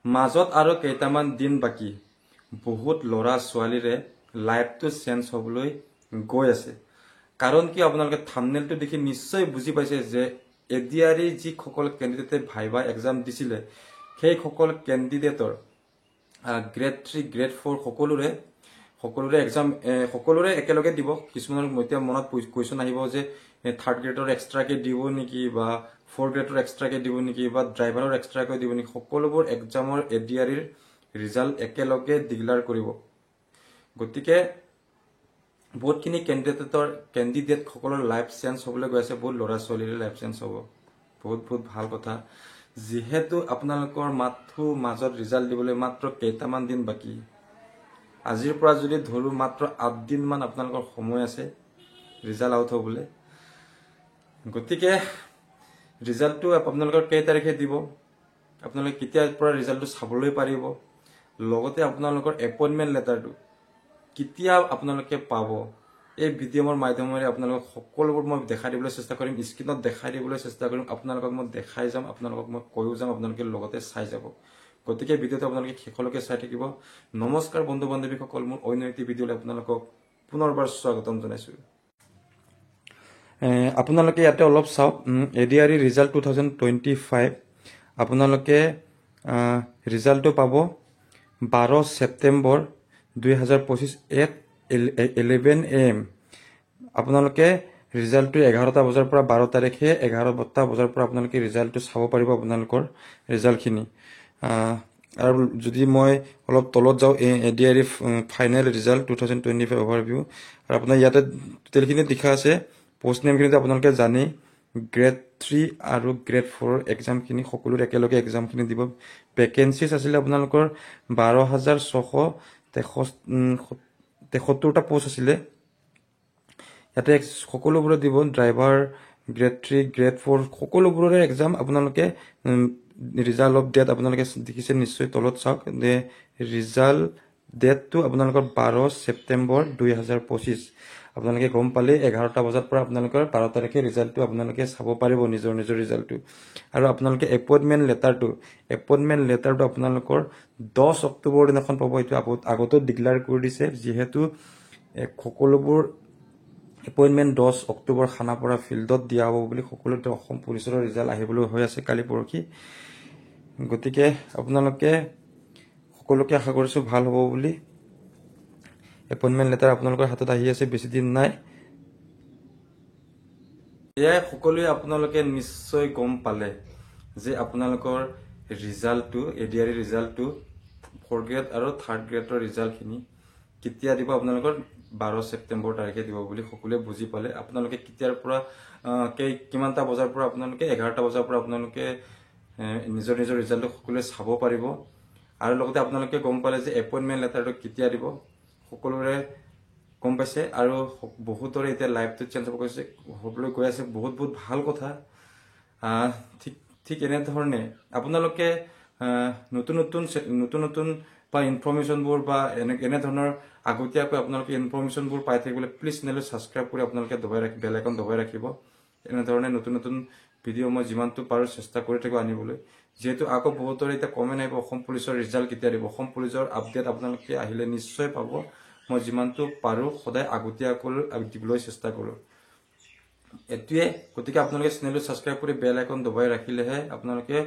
মাজত আৰু কেইটামান দিন বাকি বহুত লৰা ছোৱালীৰে লাইফটো চেঞ্জ হ'বলৈ গৈ আছে কাৰণ কি আপোনালোকে থাম্বনেলটো দেখি নিশ্চয় বুজি পাইছে যে এডিআৰই যি সকল ক্যান্ডিডেটে ভাইবা এক্সাম দিছিলে সেই সকল ক্যান্ডিডেটৰ গ্ৰেড 3 গ্ৰেড 4 সকলোৰে এক্সাম সকলোৰে একেলগে দিব কিছুমানৰ মতিয়া মনত কোৱেশ্চন আহিব যে থাৰ্ড গ্ৰেডৰ এক্সট্ৰাকে দিব নেকি বা ফ'ৰ গ্ৰেডৰ এক্সট্ৰাকে দিব নেকি বা ড্ৰাইভাৰৰ এক্সট্ৰাকে দিব নেকি সকলোবোৰ এক্সামৰ এডিআৰইৰ ৰিজাল্ট একেলগে ডিক্লেয়াৰ কৰিব গতিকে বহুতখিনি ক্যান্ডিডেট সকলৰ লাইফ চেঞ্জ হ'বলৈ গৈ আছে বহুত লৰা ছোৱালীৰ লাইফ চেঞ্জ হ'ব বহুত ভাল কথা যেহেতু আপোনালোকৰ মাজত ৰিজাল্ট দিবলৈ মাত্ৰ কেইটামান দিন বাকি আজিৰ পৰা যদি ধৰু মাত্ৰ 8 দিন মান আপোনালোকৰ সময় আছে ৰিজাল্ট আউট হ'বলৈ গতিকে ৰিজাল্টটো আপোনালোকৰ কেই তাৰিখে দিব আপোনালোকে কেতিয়াৰ পৰা ৰিজাল্টটো চাবলৈ পাৰিব লগতে আপোনালোকৰ এপইন্টমেন্ট লেটাৰটো কেতিয়া আপোনালোকে পাব এই ভিডিঅ'ৰ মাধ্যমেৰে আপোনালোকক সকলোবোৰ মই দেখাই দিবলৈ চেষ্টা কৰিম স্ক্ৰিনত দেখাই দিবলৈ চেষ্টা কৰিম আপোনালোকক মই দেখাই যাম আপোনালোকক মই কৈও যাম আপোনালোকে লগতে চাই যাব গতিকে ভিডিঅ'টো আপোনালোকে শেষলৈকে চাই থাকিব নমস্কাৰ বন্ধু বান্ধৱীসকল মোৰ অন্য একটি ভিডিঅ'লৈ আপোনালোকক পুনৰবাৰ স্বাগতম জনাইছো আপোনালোকে ইয়াতে অলপ চাওক এডিআৰই ৰিজাল্ট 2025 আপোনালোকে ৰিজাল্টটো পাব 12 সেপ্টেম্বৰ 2025 at 11 am আপোনালোকে ৰিজাল্টটো 11টা বজাৰ পৰা 12 তাৰিখে 11টা বজাৰ পৰা আপোনালোকে ৰিজাল্টটো চাব পাৰিব আপোনালোকৰ ৰিজাল্টখিনি আৰু যদি মই অলপ তলত যাও এডিআৰই ফাইনেল ৰিজাল্ট 2025 ওভাৰভিউ আৰু আপোনাৰ ইয়াতে টোটেলখিনি লিখা আছে পোষ্ট নেমখিনিতে আপোনালোকে জানে গ্ৰেড 3 আৰু গ্ৰেড 4 এক্সামখিনি সকলোৰে একেলগে এক্সামখিনি দিব ভেকেন্সিজ আছিল আপোনালোকৰ 12673টা পোষ্ট আছিল ইয়াতে সকলোবোৰ দিব ড্ৰাইভাৰ গ্ৰেড 3 গ্ৰেড 4 সকলোবোৰৰে এক্সাম আপোনালোকে ৰিজাল্ট অফ ডেট আপোনালোকে দেখিছে নিশ্চয় তলত চাওক যে ৰিজাল্ট ডেটটো আপোনালোকৰ 12 সেপ্টেম্বৰ 2025 আপোনালোকে গম পালে 11টা বজাৰ পৰা আপোনালোকৰ 12 তাৰিখে ৰিজাল্টটো আপোনালোকে চাব পাৰিব নিজৰ ৰিজাল্টটো আৰু আপোনালোকে এপইন্টমেন্ট লেটাৰটো আপোনালোকৰ 10 অক্টোবৰ দিনাখন পাব এইটো আগতে ডিক্লেয়াৰ কৰি দিছে যেহেতু সকলোবোৰ এপইন্টমেন্ট 10 অক্টোবৰ খানাপাৰা ফিল্ডত দিয়া হ'ব বুলি সকলোতে অসম পুলিচৰ ৰিজাল্ট আহিবলৈ হৈ আছে কালি পৰখি গতিকে আপোনালোকে সকলোকে আশা কৰিছো ভাল হ'ব বুলি এপইন্টমেন্ট লেটাৰ আপোনালোকৰ হাতত আহি আছে বেছি দিন নাই এয়া সকলোৱে আপোনালোকে নিশ্চয় গম পালে যে আপোনালোকৰ ৰিজাল্টটো এডিআৰই ৰিজাল্টটো 4 গ্ৰেড আৰু 3rd গ্ৰেডৰ ৰিজাল্টখিনি কেতিয়া দিব আপোনালোকৰ 12 সেপ্টেম্বৰ তাৰিখে দিব বুলি সকলোৱে বুজি পালে আপোনালোকে কেতিয়াৰ পৰা কিমানটা বজাৰ পৰা আপোনালোকে 11টা বজাৰ পৰা আপোনালোকে নিজৰ ৰিজাল্টটো সকলোৱে চাব পাৰিব আৰু লগতে আপোনালোকে গম পালে যে এপইন্টমেন্ট লেটাৰটো কেতিয়া দিব সকলোৰে গম পাইছে আৰু বহুতৰে এতিয়া লাইফটো চেঞ্জ হ'বলৈ গৈ আছে বহুত ভাল কথা ঠিক এনে ধৰণে আপোনালোকে নতুন বা ইনফৰমেশনবোৰ বা এনে ধৰণৰ আগতীয়াকৈ আপোনালোকে ইনফৰমেশনবোৰ পাই থাকিবলৈ প্লিজ চেনেলটো সাবস্ক্ৰাইব কৰি আপোনালোকে বেল আইকন দবাই ৰাখিব এনে ধৰণে নতুন ভিডিঅ' মই যিমানটো পাৰো চেষ্টা কৰি থাকিব আনিবলৈ যেহেতু আকৌ বহুতৰে এতিয়া কমেন্ট আহিব অসম পুলিচৰ ৰিজাল্ট কেতিয়া দিব অসম পুলিচৰ আপডেট আপোনালোকে আহিলে নিশ্চয় পাব মই যিমানটো পাৰো সদায় আগতীয়াকৈ দিবলৈ চেষ্টা কৰো এটিয়ে গতিকে আপোনালোকে চেনেলটো সাবস্ক্ৰাইব কৰি বেল আইকন দবাই ৰাখিলেহে আপোনালোকে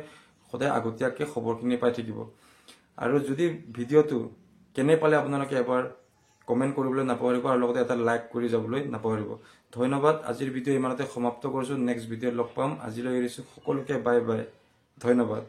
সদায় আগতীয়াকৈ খবৰখিনি পাই থাকিব আৰু যদি ভিডিঅ'টো কেনে পালে আপোনালোকে এবাৰ কমেন্ট কৰিবলৈ নাপাহৰিব আৰু লগতে এটা লাইক কৰি যাবলৈ নাপাহৰিব ধন্যবাদ আজিৰ ভিডিঅ' ইমানতে সমাপ্ত কৰিছো নেক্সট ভিডিঅ'ত লগ পাম আজিলৈ এৰিছো সকলোকে বাই বাই ধন্যবাদ